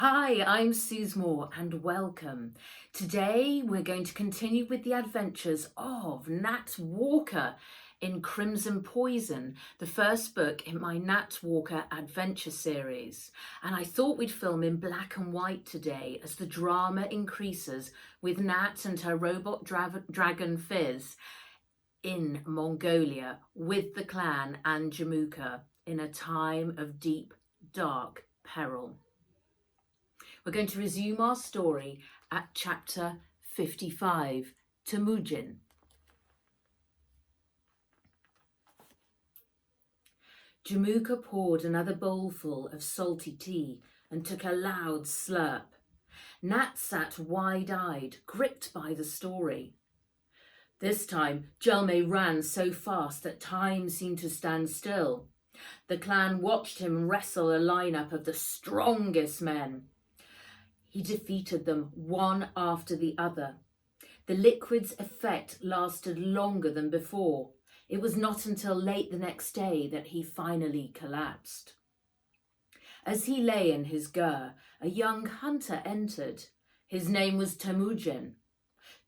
Hi, I'm Suze Moore and welcome. Today we're going to continue with the adventures of Nat Walker in Crimson Poison, the first book in my Nat Walker adventure series. And I thought we'd film in black and white today as the drama increases with Nat and her robot dragon Fizz in Mongolia with the clan and Jamuka in a time of deep, dark peril. We're going to resume our story at chapter 55, Temujin. Jamuka poured another bowlful of salty tea and took a loud slurp. Nat sat wide-eyed, gripped by the story. This time, Jelme ran so fast that time seemed to stand still. The clan watched him wrestle a lineup of the strongest men. He defeated them one after the other. The liquid's effect lasted longer than before. It was not until late the next day that he finally collapsed. As he lay in his gur, a young hunter entered. His name was Temujin.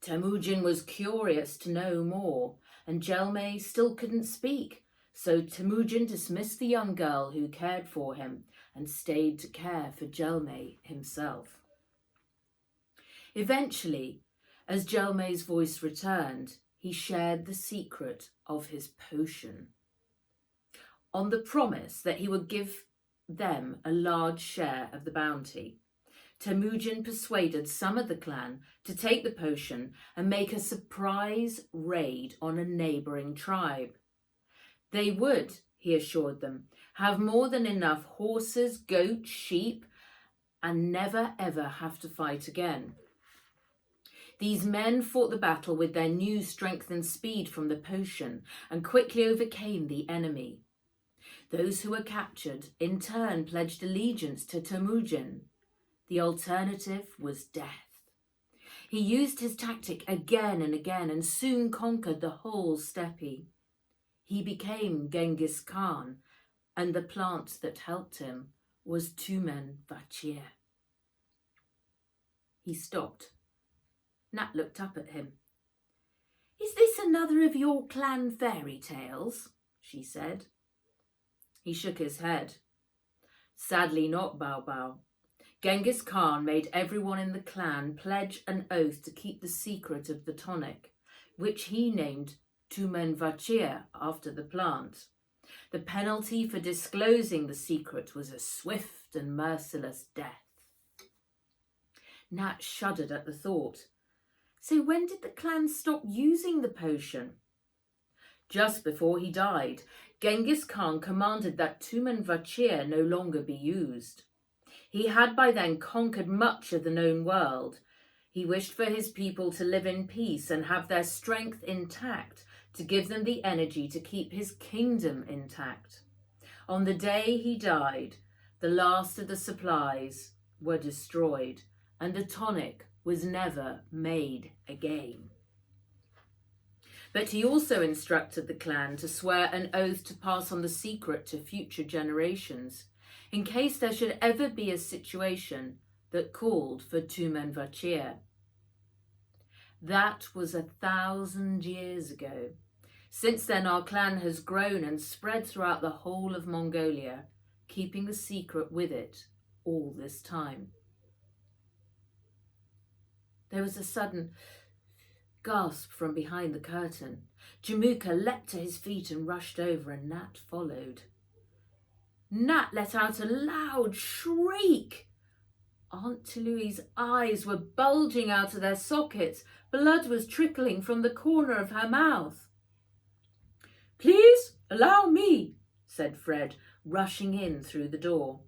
Temujin was curious to know more, and Jelme still couldn't speak, so Temujin dismissed the young girl who cared for him and stayed to care for Jelme himself. Eventually, as Jelme's voice returned, he shared the secret of his potion, on the promise that he would give them a large share of the bounty. Temujin persuaded some of the clan to take the potion and make a surprise raid on a neighbouring tribe. They would, he assured them, have more than enough horses, goats, sheep, and never ever have to fight again. These men fought the battle with their new strength and speed from the potion and quickly overcame the enemy. Those who were captured in turn pledged allegiance to Temujin. The alternative was death. He used his tactic again and again and soon conquered the whole steppe. He became Genghis Khan, and the plant that helped him was Tumen Vachir. He stopped. Nat looked up at him. "Is this another of your clan fairy tales?" she said. He shook his head. "Sadly not, Bao Bao. Genghis Khan made everyone in the clan pledge an oath to keep the secret of the tonic, which he named Tumen Vachir after the plant. The penalty for disclosing the secret was a swift and merciless death." Nat shuddered at the thought. So when did the clan stop using the potion? Just before he died, Genghis Khan commanded that Tumen Vachir no longer be used. He had by then conquered much of the known world. He wished for his people to live in peace and have their strength intact, to give them the energy to keep his kingdom intact. On the day he died, the last of the supplies were destroyed, and the tonic was never made again. But he also instructed the clan to swear an oath to pass on the secret to future generations, in case there should ever be a situation that called for Tumen Vachir. That was 1,000 years ago. Since then, our clan has grown and spread throughout the whole of Mongolia, keeping the secret with it all this time. There was a sudden gasp from behind the curtain. Jamuka leapt to his feet and rushed over, and Nat followed. Nat let out a loud shriek. Aunt Louie's eyes were bulging out of their sockets. Blood was trickling from the corner of her mouth. "Please allow me," said Fred, rushing in through the door.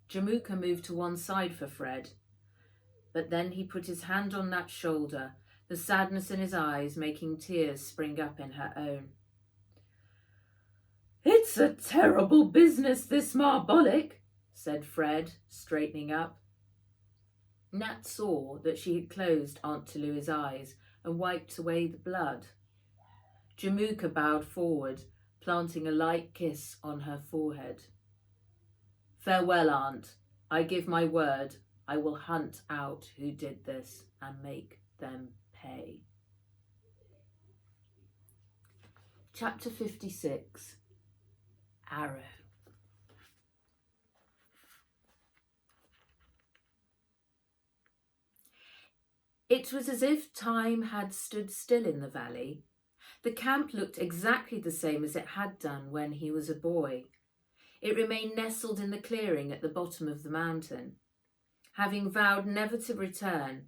Jamuka moved to one side for Fred, but then he put his hand on Nat's shoulder, the sadness in his eyes making tears spring up in her own. "It's a terrible business, this Marbolic," said Fred, straightening up. Nat saw that she had closed Aunt Toulou's eyes and wiped away the blood. Jamuka bowed forward, planting a light kiss on her forehead. Farewell, Aunt. I give my word I will hunt out who did this and make them pay. Chapter 56. Arrow. It was as if time had stood still in the valley. The camp looked exactly the same as it had done when he was a boy. It remained nestled in the clearing at the bottom of the mountain. Having vowed never to return,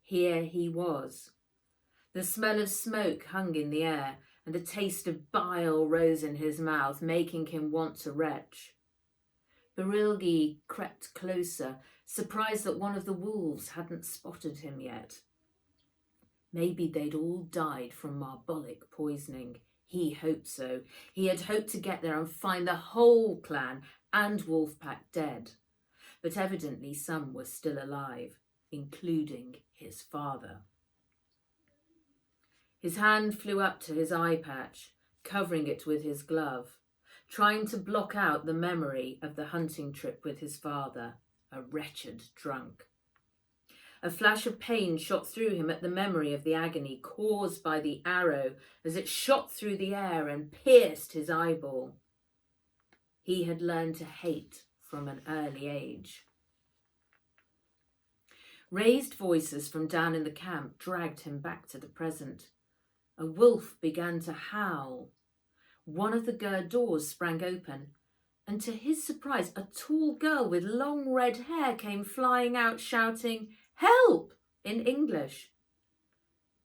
here he was. The smell of smoke hung in the air, and a taste of bile rose in his mouth, making him want to retch. Barilgi crept closer, surprised that one of the wolves hadn't spotted him yet. Maybe they'd all died from marbolic poisoning. He hoped so. He had hoped to get there and find the whole clan and wolf pack dead. But evidently some were still alive, including his father. His hand flew up to his eye patch, covering it with his glove, trying to block out the memory of the hunting trip with his father, a wretched drunk. A flash of pain shot through him at the memory of the agony caused by the arrow as it shot through the air and pierced his eyeball. He had learned to hate from an early age. Raised voices from down in the camp dragged him back to the present. A wolf began to howl. One of the gird doors sprang open, and to his surprise, a tall girl with long red hair came flying out shouting, "Help!" in English.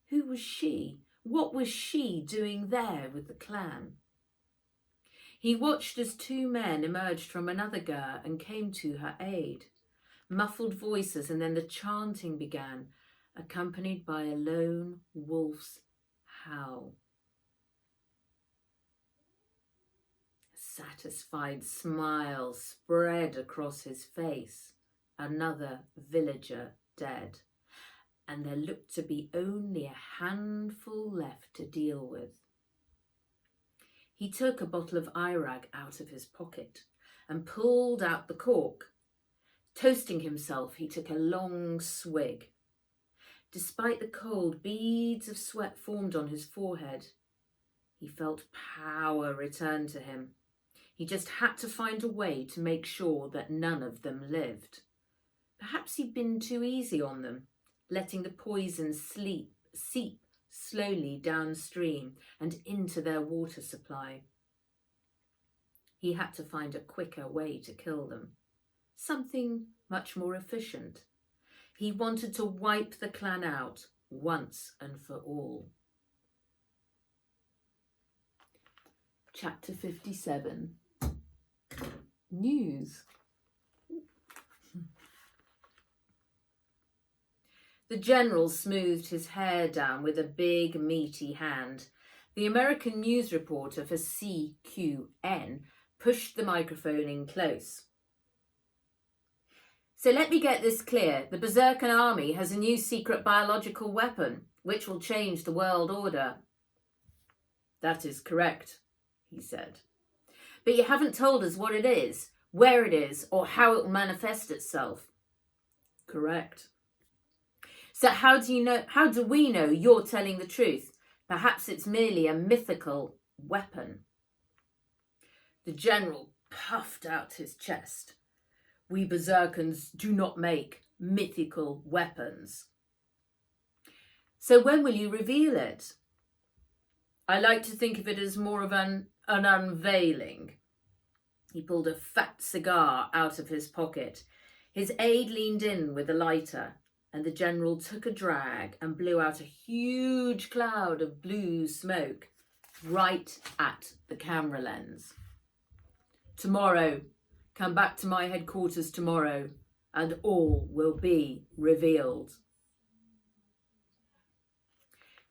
Who was she? What was she doing there with the clan? He watched as two men emerged from another gur and came to her aid. Muffled voices, and then the chanting began, accompanied by a lone wolf's howl. A satisfied smile spread across his face. Another villager dead, and there looked to be only a handful left to deal with. He took a bottle of Irag out of his pocket and pulled out the cork. Toasting himself, he took a long swig. Despite the cold, beads of sweat formed on his forehead. He felt power return to him. He just had to find a way to make sure that none of them lived. Perhaps he'd been too easy on them, letting the poison seep slowly downstream and into their water supply. He had to find a quicker way to kill them, something much more efficient. He wanted to wipe the clan out once and for all. Chapter 57. News. The general smoothed his hair down with a big, meaty hand. The American news reporter for CQN pushed the microphone in close. So let me get this clear. The Berserker army has a new secret biological weapon, which will change the world order. That is correct, he said. But you haven't told us what it is, where it is, or how it will manifest itself. Correct. So how do we know you're telling the truth? Perhaps it's merely a mythical weapon. The general puffed out his chest. We Berserkers do not make mythical weapons. So when will you reveal it? I like to think of it as more of an unveiling. He pulled a fat cigar out of his pocket. His aide leaned in with a lighter, and the general took a drag and blew out a huge cloud of blue smoke right at the camera lens. Tomorrow, come back to my headquarters tomorrow, and all will be revealed.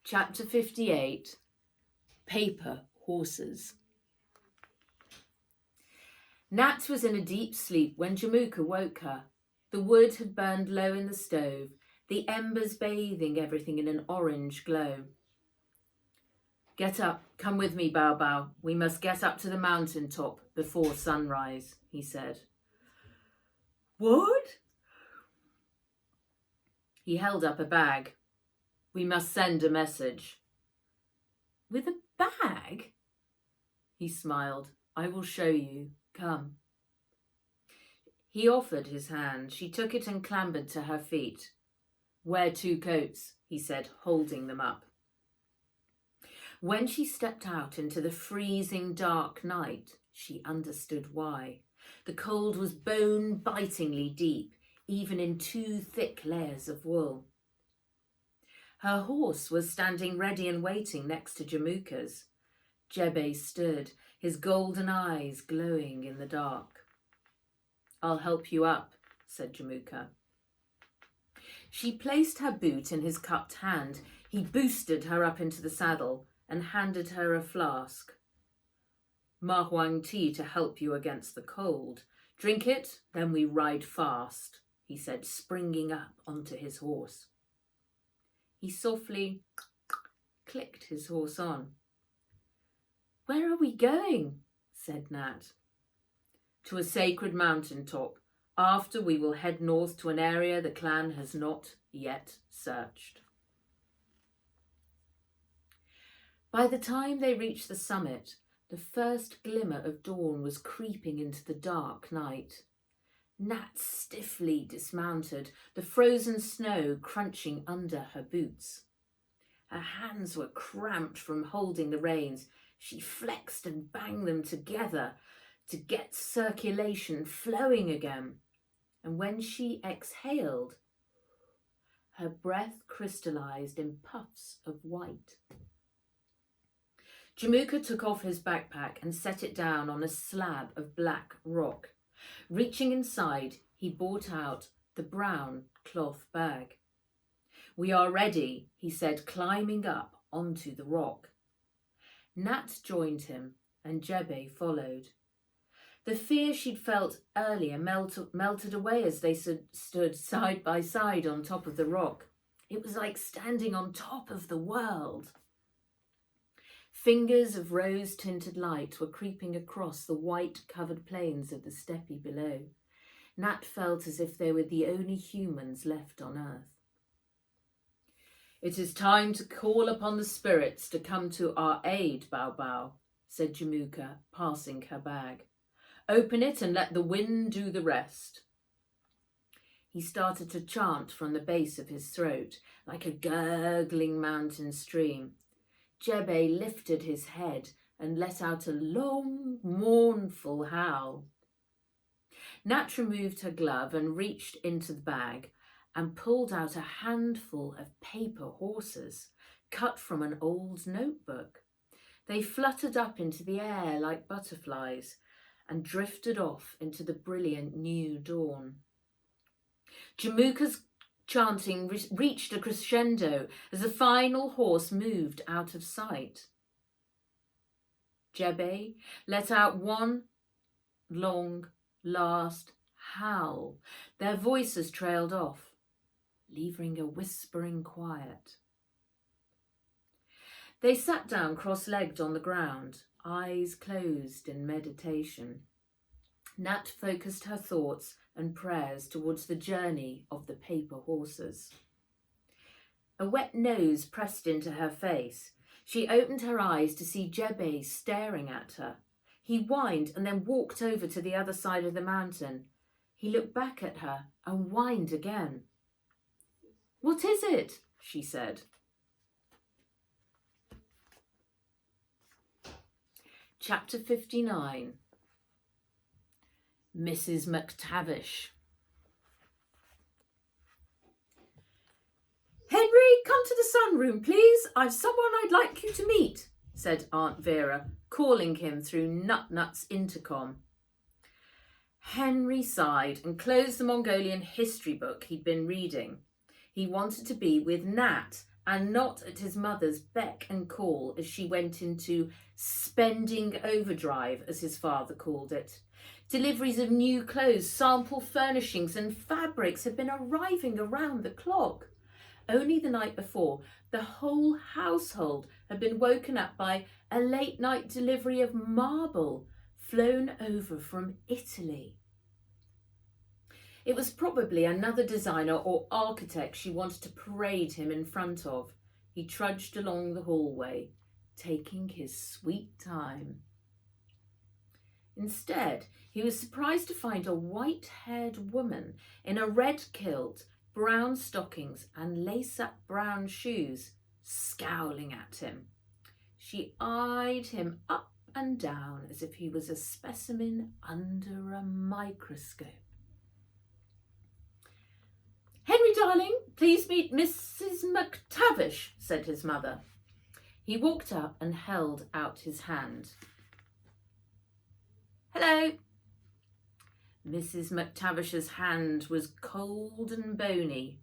Chapter 58. Paper Horses. Nat was in a deep sleep when Jamuka woke her. The wood had burned low in the stove, the embers bathing everything in an orange glow. Get up, come with me, Bao Bao. We must get up to the mountain top before sunrise, he said. What? He held up a bag. We must send a message. With a bag? He smiled. I will show you. Come. He offered his hand. She took it and clambered to her feet. Wear 2 coats, he said, holding them up. When she stepped out into the freezing dark night, she understood why. The cold was bone-bitingly deep, even in 2 thick layers of wool. Her horse was standing ready and waiting next to Jamuka's. Jebe stood, his golden eyes glowing in the dark. I'll help you up, said Jamuka. She placed her boot in his cupped hand. He boosted her up into the saddle and handed her a flask. Mahuang tea to help you against the cold. Drink it, then we ride fast, he said, springing up onto his horse. He softly clicked his horse on. Where are we going? Said Nat. To a sacred mountain top. After, we will head north to an area the clan has not yet searched. By the time they reached the summit, the first glimmer of dawn was creeping into the dark night. Nat stiffly dismounted, the frozen snow crunching under her boots. Her hands were cramped from holding the reins. She flexed and banged them together to get circulation flowing again. And when she exhaled, her breath crystallized in puffs of white. Jamuka took off his backpack and set it down on a slab of black rock. Reaching inside, he brought out the brown cloth bag. We are ready, he said, climbing up onto the rock. Nat joined him and Jebe followed. The fear she'd felt earlier melted away as they stood side by side on top of the rock. It was like standing on top of the world. Fingers of rose-tinted light were creeping across the white-covered plains of the steppe below. Nat felt as if they were the only humans left on Earth. It is time to call upon the spirits to come to our aid, Bao Bao, said Jamuka, passing her bag. Open it and let the wind do the rest. He started to chant from the base of his throat, like a gurgling mountain stream. Jebe lifted his head and let out a long, mournful howl. Nat removed her glove and reached into the bag and pulled out a handful of paper horses cut from an old notebook. They fluttered up into the air like butterflies and drifted off into the brilliant new dawn. Jamuka's chanting reached a crescendo as the final horse moved out of sight. Jebe let out one long, last howl. Their voices trailed off, leaving a whispering quiet. They sat down cross-legged on the ground, eyes closed in meditation. Nat focused her thoughts and prayers towards the journey of the paper horses. A wet nose pressed into her face. She opened her eyes to see Jebe staring at her. He whined and then walked over to the other side of the mountain. He looked back at her and whined again. What is it? She said. Chapter 59. Mrs. McTavish. Henry, come to the sunroom, please. I've someone I'd like you to meet, said Aunt Vera, calling him through Nut-Nut's intercom. Henry sighed and closed the Mongolian history book he'd been reading. He wanted to be with Nat and not at his mother's beck and call as she went into spending overdrive, as his father called it. Deliveries of new clothes, sample furnishings and fabrics had been arriving around the clock. Only the night before, the whole household had been woken up by a late-night delivery of marble flown over from Italy. It was probably another designer or architect she wanted to parade him in front of. He trudged along the hallway, taking his sweet time. Instead, he was surprised to find a white-haired woman in a red kilt, brown stockings and lace-up brown shoes, scowling at him. She eyed him up and down as if he was a specimen under a microscope. "Henry, darling, please meet Mrs. McTavish," said his mother. He walked up and held out his hand. "Hello." Mrs. McTavish's hand was cold and bony.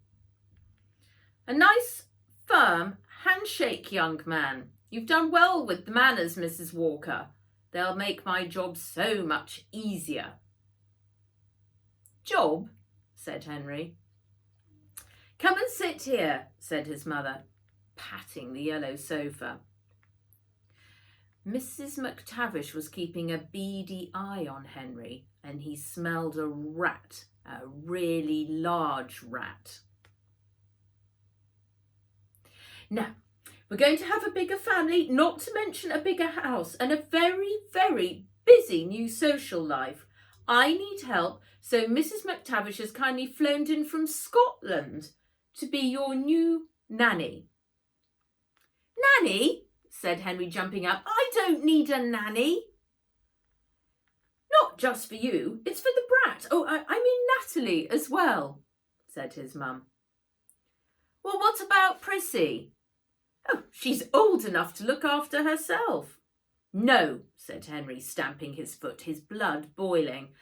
"A nice, firm handshake, young man. You've done well with the manners, Mrs. Walker. They'll make my job so much easier." "Job?" said Henry. "Come and sit here," said his mother, patting the yellow sofa. Mrs. McTavish was keeping a beady eye on Henry, and he smelled a rat, a really large rat. "Now, we're going to have a bigger family, not to mention a bigger house, and a very, very busy new social life. I need help, so Mrs. McTavish has kindly flown in from Scotland to be your new nanny." "Nanny?" said Henry, jumping up. "I don't need a nanny." "Not just for you, it's for the brat. Oh, I mean Natalie as well," said his mum. "Well, what about Prissy?" "Oh, she's old enough to look after herself." "No," said Henry, stamping his foot, his blood boiling.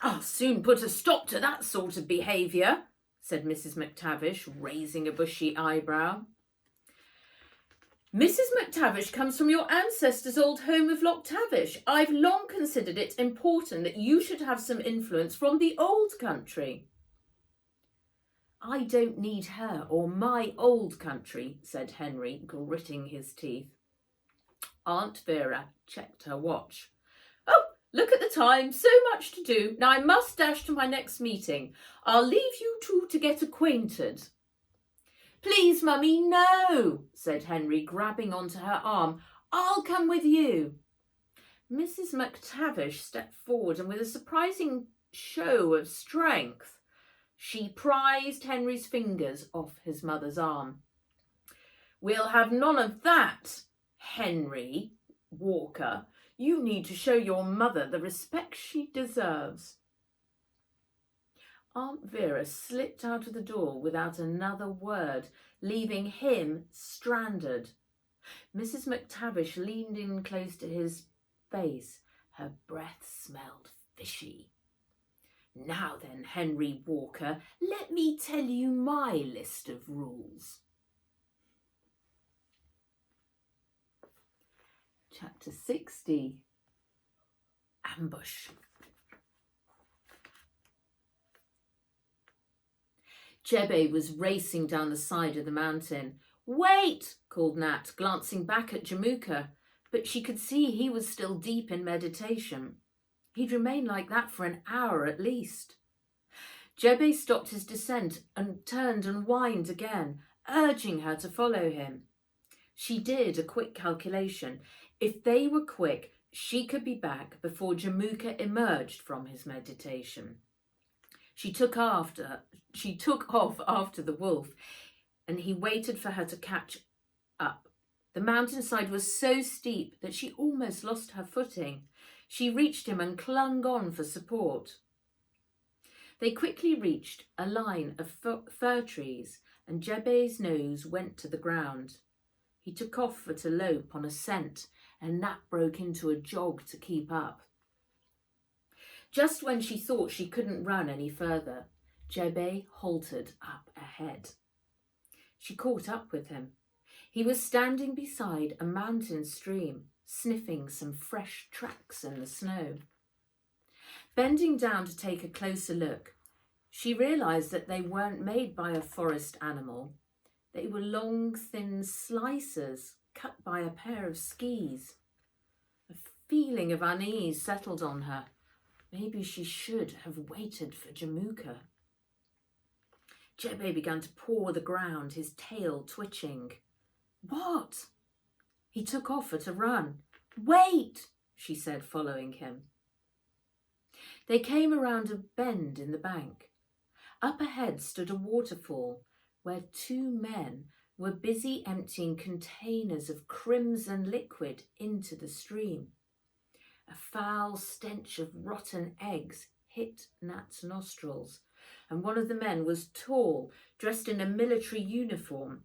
"I'll soon put a stop to that sort of behaviour," said Mrs. McTavish, raising a bushy eyebrow. "Mrs. McTavish comes from your ancestors' old home of Lochtavish. I've long considered it important that you should have some influence from the old country." "I don't need her or my old country," said Henry, gritting his teeth. Aunt Vera checked her watch. "Oh, look at the time, so much to do. Now I must dash to my next meeting. I'll leave you two to get acquainted." "Please, Mummy, no," said Henry, grabbing onto her arm. "I'll come with you." Mrs. McTavish stepped forward and with a surprising show of strength, she prized Henry's fingers off his mother's arm. "We'll have none of that, Henry Walker. You need to show your mother the respect she deserves." Aunt Vera slipped out of the door without another word, leaving him stranded. Mrs. McTavish leaned in close to his face. Her breath smelled fishy. "Now then, Henry Walker, let me tell you my list of rules." Chapter 60. Ambush. Jebe was racing down the side of the mountain. "Wait!" called Nat, glancing back at Jamuka, but she could see he was still deep in meditation. He'd remained like that for an hour at least. Jebe stopped his descent and turned and whined again, urging her to follow him. She did a quick calculation. If they were quick, she could be back before Jamuka emerged from his meditation. She took off after the wolf, and he waited for her to catch up. The mountainside was so steep that she almost lost her footing. She reached him and clung on for support. They quickly reached a line of fir trees, and Jebe's nose went to the ground. He took off at a lope on a scent, and Nat broke into a jog to keep up. Just when she thought she couldn't run any further, Jebe halted up ahead. She caught up with him. He was standing beside a mountain stream, sniffing some fresh tracks in the snow. Bending down to take a closer look, she realised that they weren't made by a forest animal. They were long, thin slices cut by a pair of skis. A feeling of unease settled on her. Maybe she should have waited for Jamuka. Jebe began to paw the ground, his tail twitching. What? He took off at a run. Wait, she said, following him. They came around a bend in the bank. Up ahead stood a waterfall where two men were busy emptying containers of crimson liquid into the stream. A foul stench of rotten eggs hit Nat's nostrils, and one of the men was tall, dressed in a military uniform,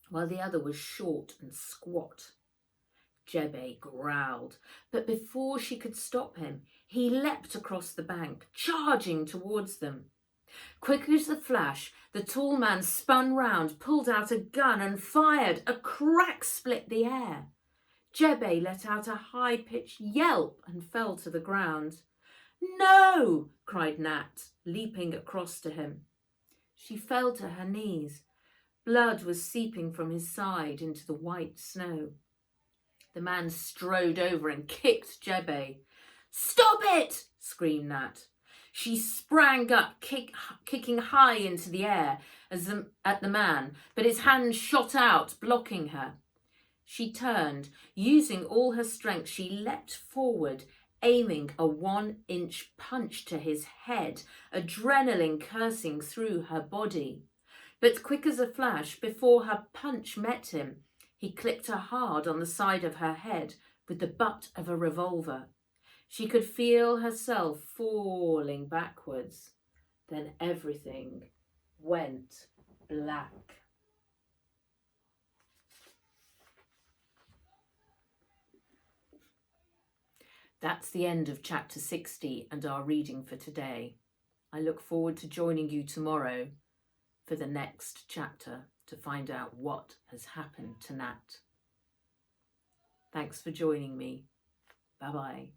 while the other was short and squat. Jebe growled, but before she could stop him, he leapt across the bank, charging towards them. Quick as a flash, the tall man spun round, pulled out a gun and fired. A crack split the air. Jebe let out a high-pitched yelp and fell to the ground. No! Cried Nat, leaping across to him. She fell to her knees. Blood was seeping from his side into the white snow. The man strode over and kicked Jebe. Stop it! Screamed Nat. She sprang up, kicking high into the air at the man, but his hand shot out, blocking her. She turned. Using all her strength, she leapt forward, aiming a 1-inch punch to his head, adrenaline coursing through her body. But quick as a flash, before her punch met him, he clipped her hard on the side of her head with the butt of a revolver. She could feel herself falling backwards. Then everything went black. That's the end of chapter 60 and our reading for today. I look forward to joining you tomorrow for the next chapter to find out what has happened to Nat. Thanks for joining me. Bye-bye.